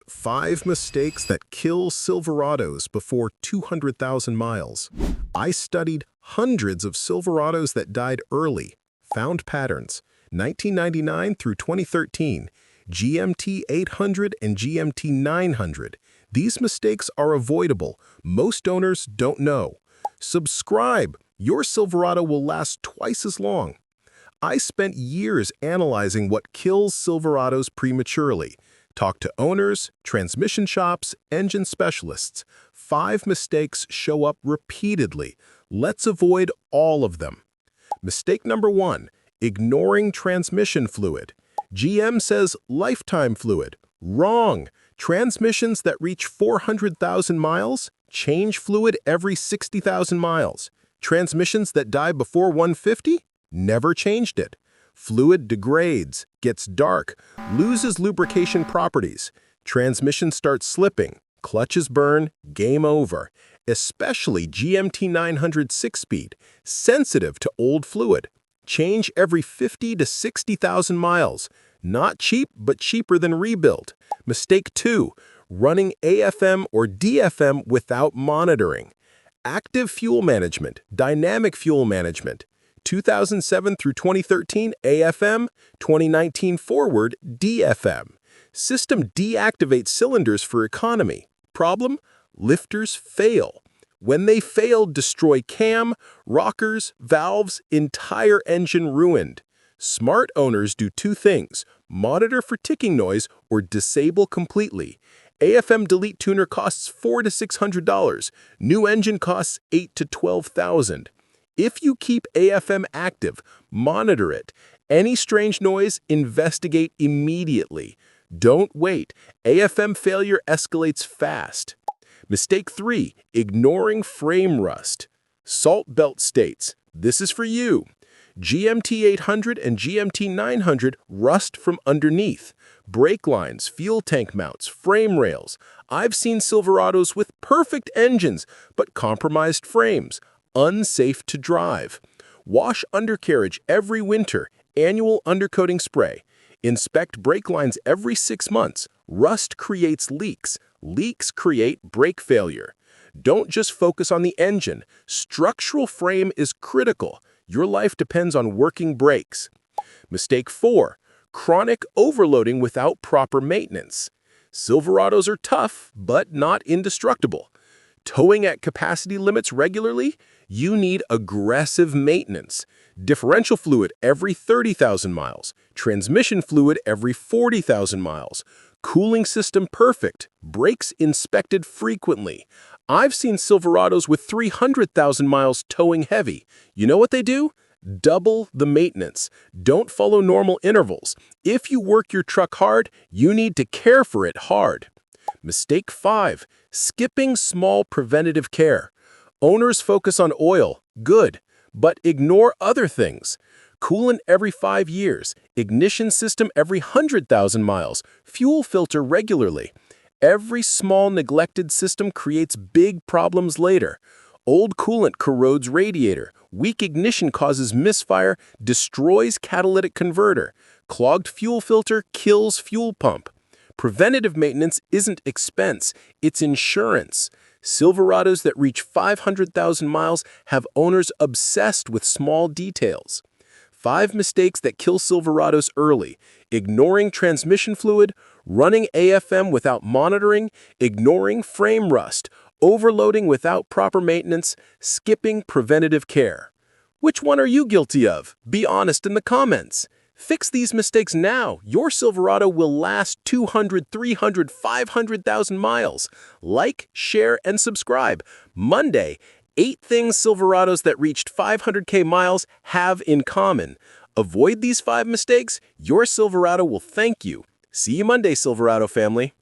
5 mistakes that kill Silverados before 200,000 miles. I studied hundreds of Silverados that died early, found patterns, 1999 through 2013, GMT 800 and GMT 900. These mistakes are avoidable. Most owners don't know. Subscribe. Your Silverado will last twice as long. I spent years analyzing what kills Silverados prematurely. Talk to owners, transmission shops, engine specialists. 5 mistakes show up repeatedly. Let's avoid all of them. Mistake number 1, ignoring transmission fluid. GM says lifetime fluid. Wrong. Transmissions that reach 400,000 miles change fluid every 60,000 miles. Transmissions that die before 150 never changed it. Fluid degrades, gets dark, loses lubrication properties. Transmission starts slipping, clutches burn, game over. Especially GMT 900 6-speed, sensitive to old fluid. Change every 50 to 60,000 miles. Not cheap, but cheaper than rebuild. Mistake 2, running AFM or DFM without monitoring. Active fuel management, dynamic fuel management. 2007 through 2013, AFM, 2019 forward, DFM. System deactivates cylinders for economy. Problem? Lifters fail. When they fail, destroy cam, rockers, valves, entire engine ruined. Smart owners do 2 things: monitor for ticking noise or disable completely. AFM delete tuner costs $400 to $600. New engine costs $8,000 to $12,000. If you keep AFM active, monitor it. Any strange noise, investigate immediately. Don't wait. AFM failure escalates fast. Mistake 3, ignoring frame rust. Salt Belt states, this is for you. GMT 800 and GMT 900 rust from underneath. Brake lines, fuel tank mounts, frame rails. I've seen Silverados with perfect engines, but compromised frames. Unsafe to drive. Wash undercarriage every winter. Annual undercoating spray. Inspect brake lines every 6 months. Rust creates leaks. Leaks create brake failure. Don't just focus on the engine. Structural frame is critical. Your life depends on working brakes. Mistake 4, chronic overloading without proper maintenance. Silverados are tough, but not indestructible. Towing at capacity limits regularly? You need aggressive maintenance. Differential fluid every 30,000 miles. Transmission fluid every 40,000 miles. Cooling system perfect. Brakes inspected frequently. I've seen Silverados with 300,000 miles towing heavy. You know what they do? Double the maintenance. Don't follow normal intervals. If you work your truck hard, you need to care for it hard. Mistake 5, skipping small preventative care. Owners focus on oil, good, but ignore other things. Coolant every 5 years, ignition system every 100,000 miles, fuel filter regularly. Every small neglected system creates big problems later. Old coolant corrodes radiator, weak ignition causes misfire, destroys catalytic converter. Clogged fuel filter kills fuel pump. Preventative maintenance isn't expense, it's insurance. Silverados that reach 500,000 miles have owners obsessed with small details. 5 mistakes that kill Silverados early: ignoring transmission fluid, running AFM without monitoring, ignoring frame rust, overloading without proper maintenance, skipping preventative care. Which one are you guilty of? Be honest in the comments. Fix these mistakes now. Your Silverado will last 200, 300, 500,000 miles. Like, share, and subscribe. Monday, 8 things Silverados that reached 500K miles have in common. Avoid these 5 mistakes. Your Silverado will thank you. See you Monday, Silverado family.